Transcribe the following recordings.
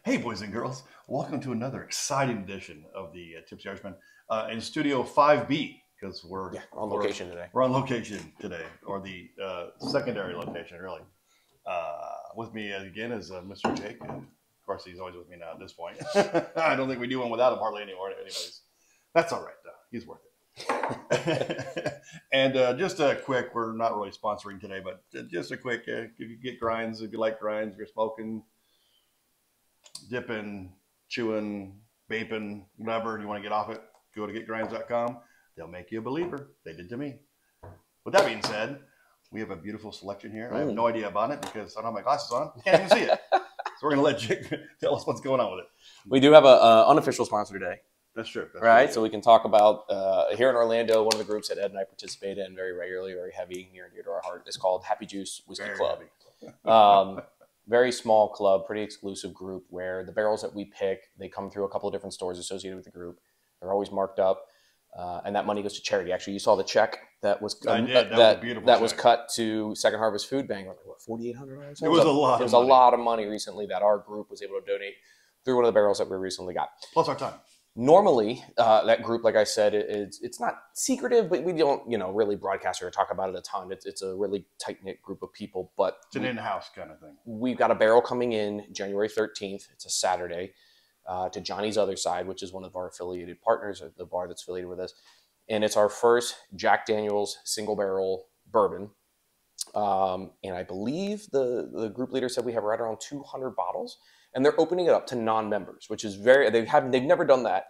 Hey, boys and girls, welcome to another exciting edition of the Tipsy Irishman in Studio 5B because on location today. We're on location today, or the secondary location, really. With me again is Mr. Jake. And of course, he's always with me now at this point. I don't think we do one without him hardly anymore. Anyways, that's all right, though. He's worth it. And just a quick, we're not really sponsoring today, but just a quick, if you get grinds, if you like grinds, if you're smoking, dipping, chewing, vaping, whatever, you want to get off it, go to getgrinds.com. They'll make you a believer. They did to me. With that being said, we have a beautiful selection here. I have no idea about it because I don't have my glasses on. Can't even see it. So we're going to let Jake tell us what's going on with it. We do have an unofficial sponsor today. That's true. Right? So we can talk about, here in Orlando, one of the groups that Ed and I participate in very regularly, very heavy, near and dear to our heart, is called Happy Juice Whiskey Club. Very small club, pretty exclusive group where the barrels that we pick, they come through a couple of different stores associated with the group. They're always marked up, and that money goes to charity. Actually, you saw the check that was that was cut to Second Harvest Food Bank. What, $4,800? It was a lot. It was a lot of money recently that our group was able to donate through one of the barrels that we recently got. Plus our time. Normally, that group, like I said, it's not secretive, but we don't, really broadcast or talk about it a ton. It's a really tight-knit group of people, but it's an in-house kind of thing. We've got a barrel coming in January 13th. It's a Saturday to Johnny's Other Side, which is one of our affiliated partners, the bar that's affiliated with us. And it's our first Jack Daniel's single barrel bourbon. And I believe the group leader said we have right around 200 bottles. And they're opening it up to non-members, which is they've never done that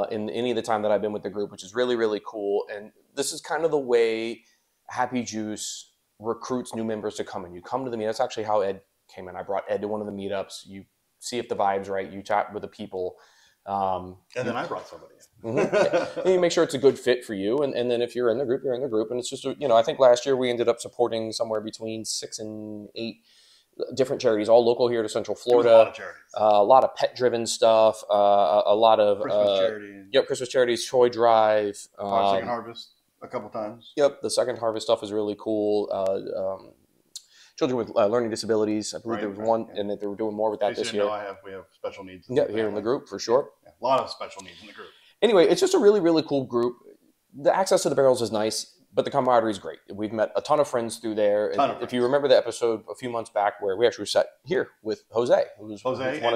in any of the time that I've been with the group, which is really, really cool. And this is kind of the way Happy Juice recruits new members to come in. You come to the meet. That's actually how Ed came in. I brought Ed to one of the meetups. You see if the vibe's right. You chat with the people. And then I brought somebody in. And you make sure it's a good fit for you. And then if you're in the group, you're in the group. And it's just, I think last year we ended up supporting somewhere between 6 and 8 different charities, all local here to Central Florida. A lot of charities. A lot of pet-driven stuff. A lot of Christmas charities. Yep, Christmas charities. Troy Drive. Second Harvest a couple times. Yep, the Second Harvest stuff is really cool. Children with learning disabilities. I believe there was one, and that they were doing more with that this year. We have special needs. Yeah, here in the group for sure. Yeah, a lot of special needs in the group. Anyway, it's just a really, really cool group. The access to the barrels is nice. But the camaraderie is great. We've met a ton of friends through there. If you remember the episode a few months back where we actually sat here with Jose. Who's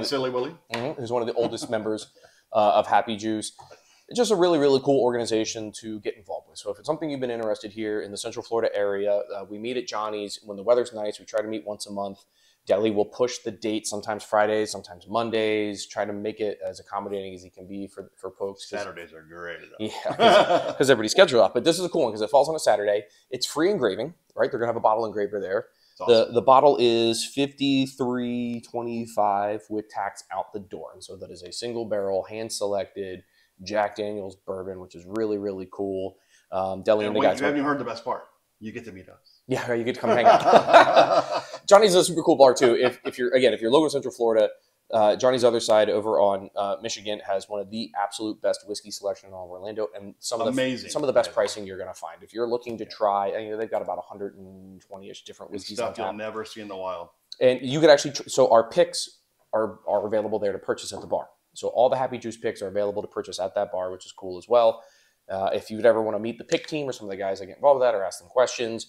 Silly Willie. Who's one of the oldest members of Happy Juice. It's just a really, really cool organization to get involved with. So if it's something you've been interested here in the Central Florida area, we meet at Johnny's. When the weather's nice, we try to meet once a month. Deli will push the date, sometimes Fridays, sometimes Mondays, try to make it as accommodating as he can be for folks. Saturdays are great. Yeah, because everybody's scheduled up. But this is a cool one because it falls on a Saturday. It's free engraving, right? They're going to have a bottle engraver there. Awesome. The bottle is $53.25 with tax out the door. And so that is a single barrel, hand-selected Jack Daniel's bourbon, which is really, really cool. Deli and the guys. You haven't even heard the best part. You get to meet us. Yeah, you get to come hang out. Johnny's is a super cool bar too. If you're local to Central Florida, Johnny's Other Side over on Michigan has one of the absolute best whiskey selection in all of Orlando, and some of the best pricing you're going to find. If you're looking to try, they've got about 120-ish different whiskeys stuff on tap. You'll never see in the wild. And you could actually, so our picks are available there to purchase at the bar. So all the Happy Juice picks are available to purchase at that bar, which is cool as well. If you'd ever want to meet the pick team or some of the guys that get involved with that or ask them questions,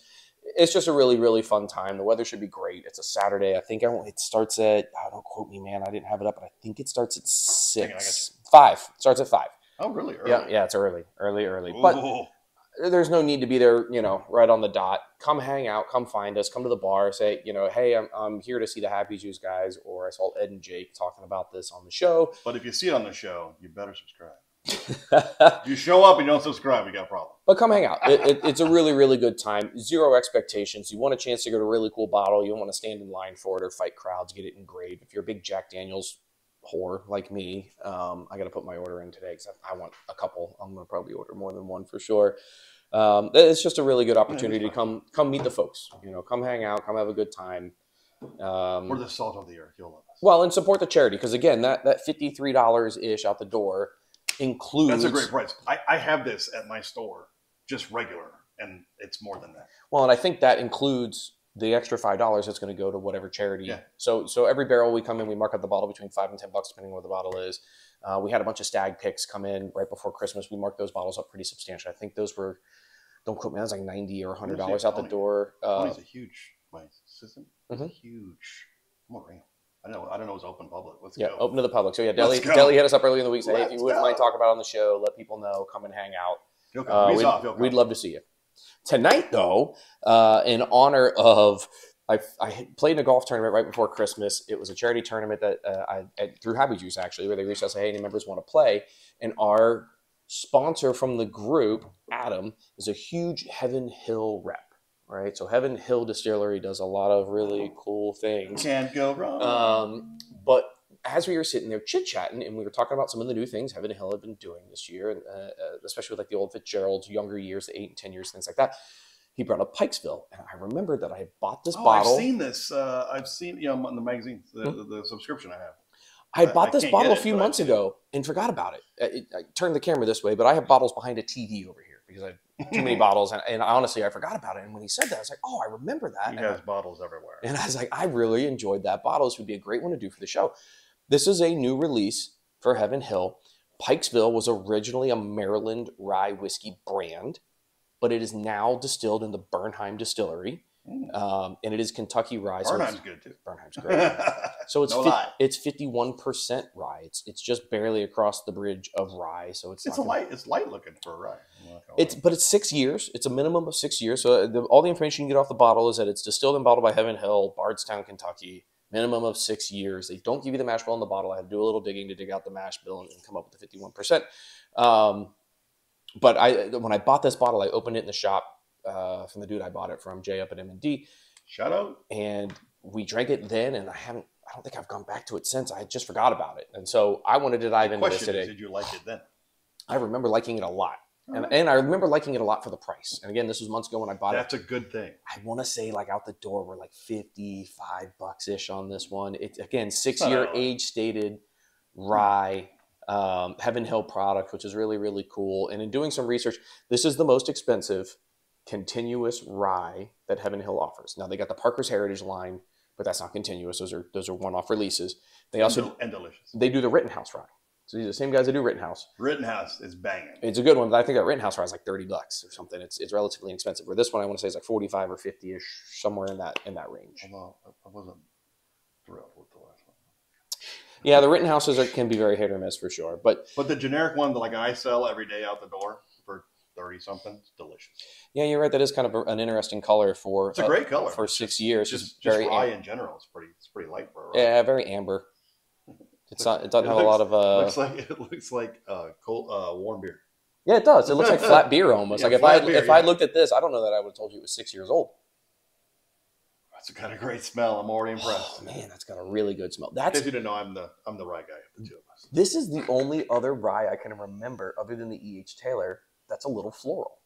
it's just a really, really fun time. The weather should be great. It's a Saturday. I think it starts at, don't quote me, man. I didn't have it up, but I think it starts at 6. 5. It starts at 5. Oh, really? Early. Yeah, it's early. Ooh. But there's no need to be there, right on the dot. Come hang out. Come find us. Come to the bar. Say, hey, I'm here to see the Happy Juice guys, or I saw Ed and Jake talking about this on the show. But if you see it on the show, you better subscribe. If you show up and you don't subscribe, you got a problem. But come hang out. It's a really, really good time. Zero expectations. You want a chance to get a really cool bottle. You don't want to stand in line for it or fight crowds, get it engraved. If you're a big Jack Daniel's whore like me, I got to put my order in today because I want a couple. I'm going to probably order more than one for sure. It's just a really good opportunity to come meet the folks. Come hang out, come have a good time. We're the salt of the earth. You'll love us. Well, and support the charity because, again, that $53-ish out the door includes... That's a great price. I have this at my store, just regular, and it's more than that. Well, and I think that includes the extra $5 is going to go to whatever charity. Yeah. So every barrel we come in, we mark up the bottle between $5 and $10, depending on what the bottle is. We had a bunch of stag picks come in right before Christmas. We marked those bottles up pretty substantially. I think those were, don't quote me, that was like $90 or $100 out the door. Tony's a huge, my assistant. He's a huge. I'm gonna ring him. I don't know it's open public. Let's go. Open to the public. So Deli hit us up early in the week. Say, hey, if you wouldn't mind talking about it on the show, let people know. Come and hang out. We'd love to see you. Tonight, though, in honor of, I played in a golf tournament right before Christmas. It was a charity tournament that through Happy Juice, actually, where they reached out and said, hey, any members want to play? And our sponsor from the group, Adam, is a huge Heaven Hill rep. Right, so Heaven Hill Distillery does a lot of really cool things. Can't go wrong. But as we were sitting there chit-chatting, and we were talking about some of the new things Heaven Hill had been doing this year, and especially with like the old Fitzgerald's younger years, the 8 and 10 years, things like that, he brought up Pikesville. And I remembered that I had bought this bottle. I've seen this. I've seen, in the magazine, the subscription I have. I had bought this bottle a few months ago and forgot about it. I turned the camera this way, but I have bottles behind a TV over here because I have too many bottles. And honestly, I forgot about it. And when he said that, I was like, oh, I remember that. He has bottles everywhere. And I was like, I really enjoyed that bottle. This would be a great one to do for the show. This is a new release for Heaven Hill. Pikesville was originally a Maryland rye whiskey brand, but it is now distilled in the Bernheim distillery. And it is Kentucky rye. Bernheim's good too. Bernheim's great. So it's 51% rye. It's just barely across the bridge of rye. So it's light looking for rye. But it's 6 years. It's a minimum of 6 years. So all the information you can get off the bottle is that it's distilled and bottled by Heaven Hill, Bardstown, Kentucky. Minimum of 6 years. They don't give you the mash bill in the bottle. I had to do a little digging to dig out the mash bill and come up with the 51%. But when I bought this bottle, I opened it in the shop from the dude I bought it from, Jay up at M&D. Shout out. And we drank it then, and I don't think I've gone back to it since. I just forgot about it. And so I wanted to dive into this today. Did you like it then? I remember liking it a lot. And I remember liking it a lot for the price. And again, this was months ago when I bought That's a good thing. I want to say like out the door, we're like $55-ish on this one. It's again, 6-year age stated rye, Heaven Hill product, which is really, really cool. And in doing some research, this is the most expensive continuous rye that Heaven Hill offers. Now they got the Parker's Heritage line, but that's not continuous. Those are one-off releases. They also and delicious. They do the Rittenhouse rye. So these are the same guys that do Rittenhouse. Rittenhouse is banging. It's a good one, but I think that Rittenhouse rye is like $30 or something. It's relatively inexpensive. Where this one I want to say is like 45 or 50-ish, somewhere in that range. Although I wasn't thrilled with the last one. Yeah, the Rittenhouses can be very hit or miss for sure. But the generic one that like I sell every day out the door for 30 something, it's delicious. Yeah, you're right. That is kind of an interesting color for. It's a great color for 6 years. Just very rye in general. It's pretty light for a rye. Yeah, very amber. It doesn't have a lot of. It looks like cold warm beer. Yeah, it does. It looks like flat beer almost. Yeah, like if I looked at this, I don't know that I would have told you it was 6 years old. That's got a great smell. I'm already impressed. Oh man, that's got a really good smell. In case you didn't know, I'm the rye guy of the two of us. This is the only other rye I can remember, other than the E.H. Taylor, that's a little floral.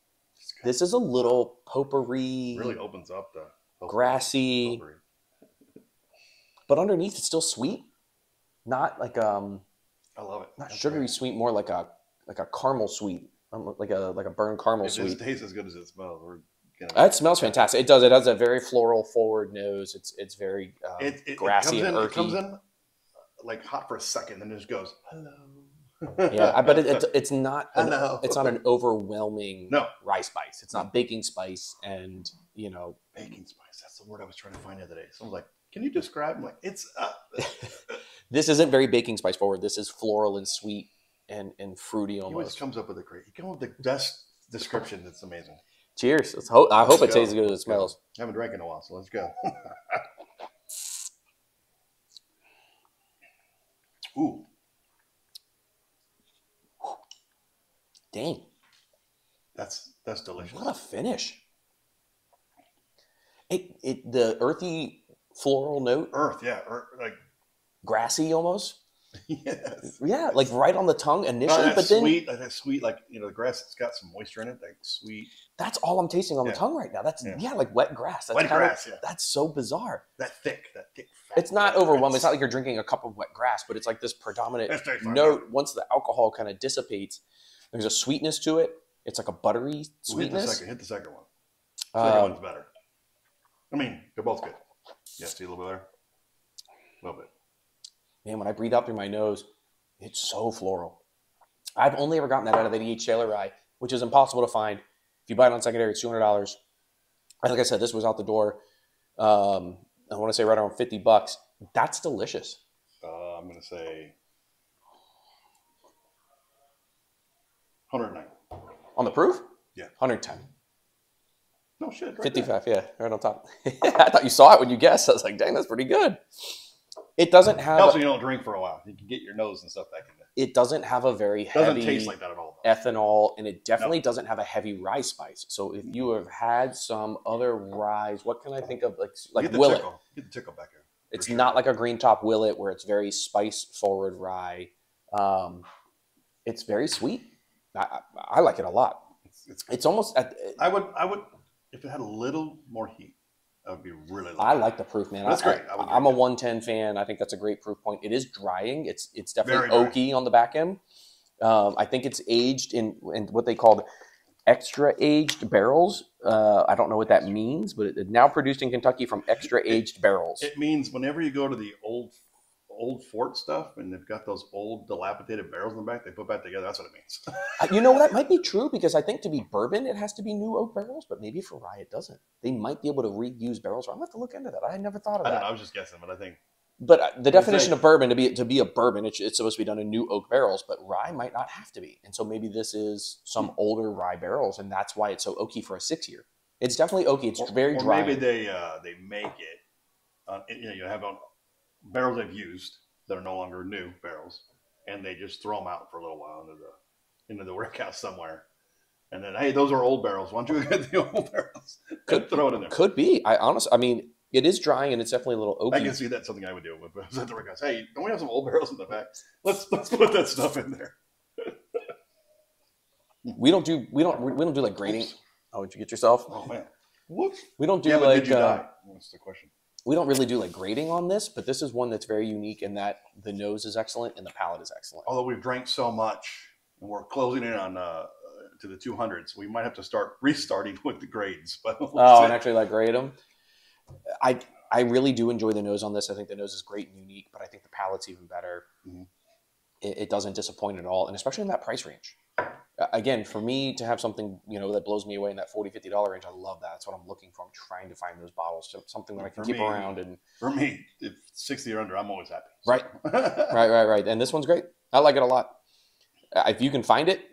This is a little potpourri. Really opens up the grassy, potpourri. But underneath it's still sweet. Not like I love it. Not sugary sweet, more like a caramel sweet, like a burnt caramel sweet. It tastes as good as it smells. It smells fantastic. It does. It has a very floral forward nose. It's very grassy and earthy. It comes in like hot for a second, and then it just goes hello. Yeah, but it's not. It's not an overwhelming rye spice. It's not baking spice, and baking spice. That's the word I was trying to find the other day. Someone's like, "Can you describe?" I'm like, "It's." This isn't very baking spice forward. This is floral and sweet and fruity almost. He always comes up with the best description. That's amazing. Cheers. I hope it tastes as good as it smells. I haven't drank in a while, so let's go. Ooh. Dang. That's delicious. What a finish. The earthy floral note. Like grassy almost. Yes. Yeah, like right on the tongue initially, but then sweet, like that sweet, like the grass. It's got some moisture in it, like sweet. That's all I'm tasting on the tongue right now. That's like wet grass. That's grass. That's so bizarre. That thick. Fat it's not overwhelming. It's not like you're drinking a cup of wet grass, but it's like this predominant note. Once the alcohol kind of dissipates, there's a sweetness to it. It's like a buttery sweetness. Hit the second one. Second one's better. I mean, they're both good. Yeah, see a little bit there? A little bit. Man, when I breathe out through my nose, it's so floral. I've only ever gotten that out of the DH Sailor Rye, which is impossible to find. If you buy it on secondary, it's $200. Like I said, this was out the door. I want to say right around $50. That's delicious. I'm going to say 109. On the proof? Yeah. 110. No shit. Right 55, there. Yeah, right on top. I thought you saw it when you guessed. I was like, dang, that's pretty good. It doesn't have. Helps when you don't drink for a while. You can get your nose and stuff back in there. It doesn't have a very heavy. Doesn't taste like that at all. Ethanol, and it definitely doesn't have a heavy rye spice. So if you have had some other ryes, what can I think of? Like Willet. Get the tickle back here. It's not like a green top Willet where it's very spice forward rye. It's very sweet. I like it a lot. It's almost. I would if it had a little more heat. That would be really. I like the proof, man. That's great. I'm a 110 fan. I think that's a great proof point. It is drying. It's definitely Very oaky on the back end. I think it's aged in what they called extra aged barrels. I don't know what that means, but it's now produced in Kentucky from extra aged barrels. It means whenever you go to the old fort stuff and they've got those old dilapidated barrels in the back, they put back together. That's what it means. You know, that might be true because I think to be bourbon, it has to be new oak barrels, but maybe for rye, it doesn't. They might be able to reuse barrels. I'm going to have to look into that. I never thought of that. I was just guessing, but I think. But the definition of bourbon, to be a bourbon, it's supposed to be done in new oak barrels, but rye might not have to be. And so maybe this is some older rye barrels, and that's why it's so oaky for a 6-year. It's definitely oaky. It's very dry. Or maybe they make it. You have barrels they've used that are no longer new barrels, and they just throw them out for a little while into the warehouse somewhere. And then, hey, those are old barrels. Why don't you get the old barrels? Throw it in there. Could be. I mean, it is drying and it's definitely a little oaky. I can see that's something I would do with the warehouse. Hey, don't we have some old barrels in the back? Let's put that stuff in there. We don't do like grading. Oops. Oh, did you get yourself? Oh man. Whoops. We don't do but did you die? That's the question. We don't really do like grading on this, but this is one that's very unique in that the nose is excellent and the palate is excellent. Although we've drank so much and we're closing in on to the 200s, we might have to start restarting with the grades. But and actually like grade them. I really do enjoy the nose on this. I think the nose is great and unique, but I think the palate's even better. Mm-hmm. It doesn't disappoint at all, and especially in that price range. Again, for me to have something, that blows me away in that $40, $50 range, I love that. That's what I'm looking for. I'm trying to find those bottles, so something that I can keep around. And for me, if 60 or under, I'm always happy. So. Right. And this one's great. I like it a lot. If you can find it,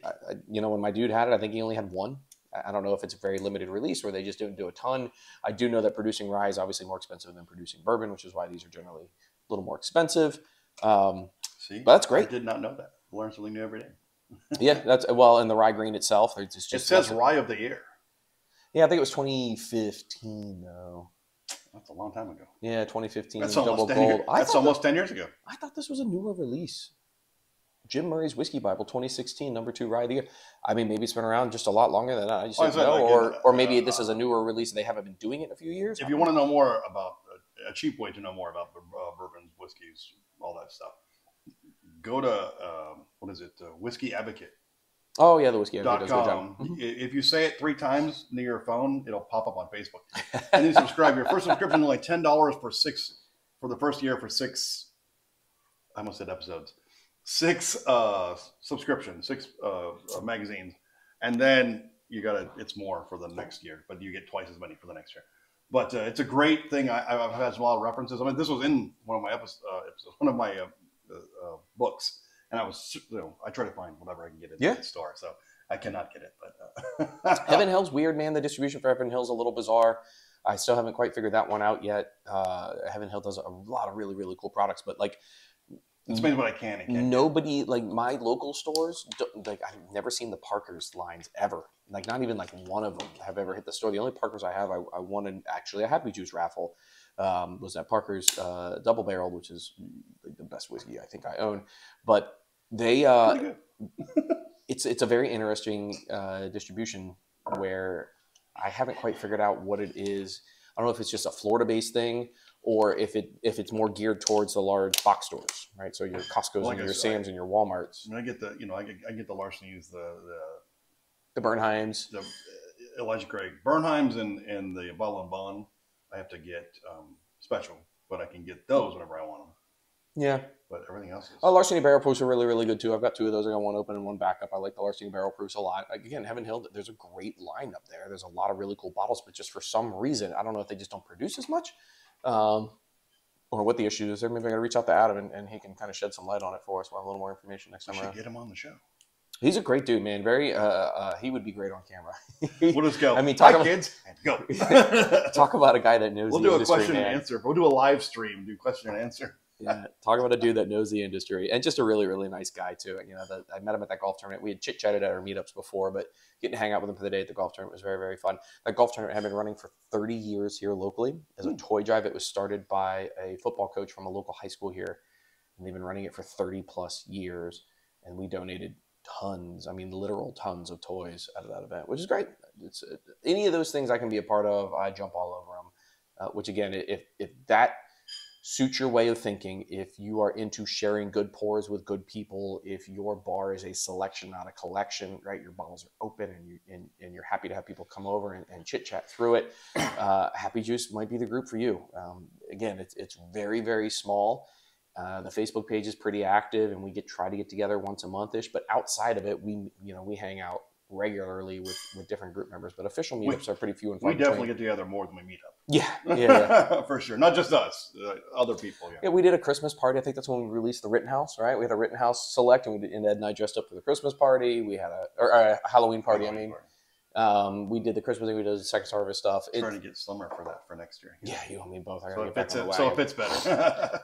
when my dude had it, I think he only had one. I don't know if it's a very limited release or they just didn't do a ton. I do know that producing rye is obviously more expensive than producing bourbon, which is why these are generally a little more expensive. See, but that's great. I did not know that. Learn something new every day. Yeah, and the rye green itself, it says rye of the year. Yeah, I think it was 2015 though. That's a long time ago. Yeah, 2015. That's almost 10 years. That's almost 10 years ago. I thought this was a newer release. Jim Murray's Whiskey Bible, 2016, #2 rye of the year. I mean, maybe it's been around just a lot longer than that. I just didn't know, or maybe this is a newer release and they haven't been doing it in a few years. If you want to know more about a cheap way to know more about bourbons, whiskeys, all that stuff, go to Whiskey Advocate. Oh yeah, the Whiskey Advocate does a good job. If you say it 3 times near your phone, it'll pop up on Facebook. And then subscribe. Your first subscription is like $10 for the first year for 6. I almost said episodes. 6 subscriptions, 6 magazines, and then it's more for the next year, but you get twice as many for the next year. But it's a great thing. I've had a lot of references. I mean, this was in one of my episodes, one of my books, and I try to find whatever I can get in the store. So I cannot get it, but Heaven Hill's weird, man. The distribution for Heaven Hill's a little bizarre. I still haven't quite figured that one out yet. Heaven Hill does a lot of really, really cool products, but like. It's maybe what I can. Nobody, like my local stores, I've never seen the Parker's lines ever. Like not even like one of them have ever hit the store. The only Parker's I have, I won a Happy Juice raffle, was that Parker's Double Barrel, which is the best whiskey I think I own. But they, it's a very interesting distribution where I haven't quite figured out what it is. I don't know if it's just a Florida-based thing or if it's more geared towards the large box stores, right? So your Costco's and your Sam's and your Walmarts. I get I get the Larcenies, the Bernheims, the Elijah Craig Bernheims, and the Bottle and Bond. I have to get special, but I can get those whenever I want them. Yeah. But everything else is. Oh, Larceny Barrel Proofs are really, really good too. I've got 2 of those. I got one open and one backup. I like the Larceny Barrel Proofs a lot. Again, Heaven Hill, there's a great line up there. There's a lot of really cool bottles, but just for some reason, I don't know if they just don't produce as much or what the issue is there. Maybe I got to reach out to Adam and he can kind of shed some light on it for us. We'll have a little more information next time around. Get him on the show. He's a great dude, man. Very, he would be great on camera. We'll just go. I mean, kids, go. Talk about a guy that knows. We'll the do industry, a question and answer. We'll do a live stream. Do question and answer. Yeah, talk about a dude that knows the industry and just a really, really nice guy too. You know, I met him at that golf tournament. We had chit chatted at our meetups before, but getting to hang out with him for the day at the golf tournament was very, very fun. That golf tournament had been running for 30 years here locally as a toy drive. It was started by a football coach from a local high school here, and they've been running it for 30 plus years. And we donated tons, I mean, literal tons of toys out of that event, which is great. It's any of those things I can be a part of, I jump all over them. Which again, if that suits your way of thinking, if you are into sharing good pours with good people, if your bar is a selection, not a collection, right? Your bottles are open and you're happy to have people come over and chit chat through it. Happy Juice might be the group for you. Again, it's very, very small. The Facebook page is pretty active, and we try to get together once a month-ish. But outside of it, we hang out regularly with different group members. But official meetups are pretty few and far between. We definitely get together more than we meet up. Yeah. For sure. Not just us, other people. Yeah, we did a Christmas party. I think that's when we released the Rittenhouse, right? We had a Rittenhouse select, and Ed and I dressed up for the Christmas party. We had a Halloween party. We did the Christmas thing. We did the Second Harvest stuff. Trying to get slimmer for that for next year. Yeah, you and me both. So it fits better.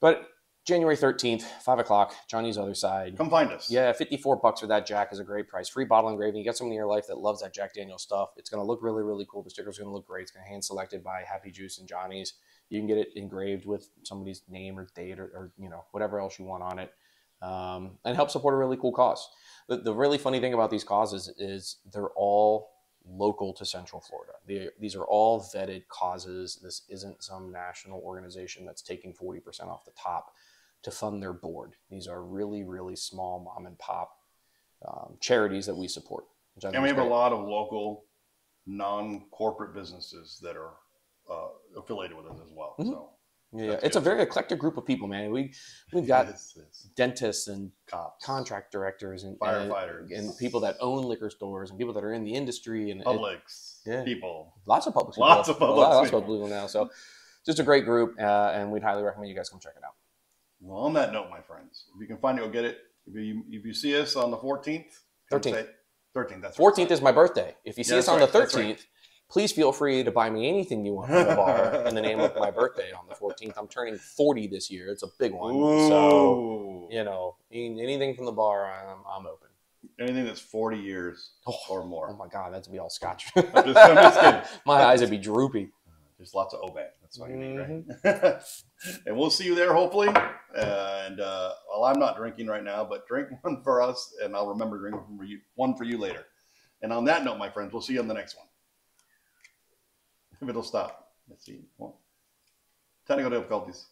But January 13th, 5 o'clock, Johnny's Other Side. Come find us. Yeah, $54 for that Jack is a great price. Free bottle engraving. You got someone in your life that loves that Jack Daniel's stuff. It's going to look really, really cool. The sticker's going to look great. It's going to hand selected by Happy Juice and Johnny's. You can get it engraved with somebody's name or date or whatever else you want on it. And help support a really cool cause. The really funny thing about these causes is they're all local to Central Florida. These are all vetted causes. This isn't some national organization that's taking 40% off the top to fund their board. These are really, really small mom and pop charities that we support. And we have a lot of local non-corporate businesses that are affiliated with us as well. Mm-hmm. So yeah, it's a very eclectic group of people, man. We've got dentists and cops, contract directors and firefighters and people that own liquor stores and people that are in the industry and Publix people. Lots of Publix people now. So just a great group, and we'd highly recommend you guys come check it out. Well, on that note, my friends, if you can find it, go get it. If you see us on the 14th, 13th, that's 14th is my birthday. If you see us on the 13th. Please feel free to buy me anything you want from the bar in the name of my birthday on the 14th. I'm turning 40 this year. It's a big one. Ooh. So, anything from the bar, I'm open. Anything that's 40 years or more. Oh, my God. That'd be all scotch. I'm just kidding. My eyes would be droopy. There's lots of Oban. That's all you need, right? And we'll see you there, hopefully. And well, I'm not drinking right now, but drink one for us, and I'll remember drinking one for you later. And on that note, my friends, we'll see you on the next one. If it'll stop. Let's see. Well, technical difficulties.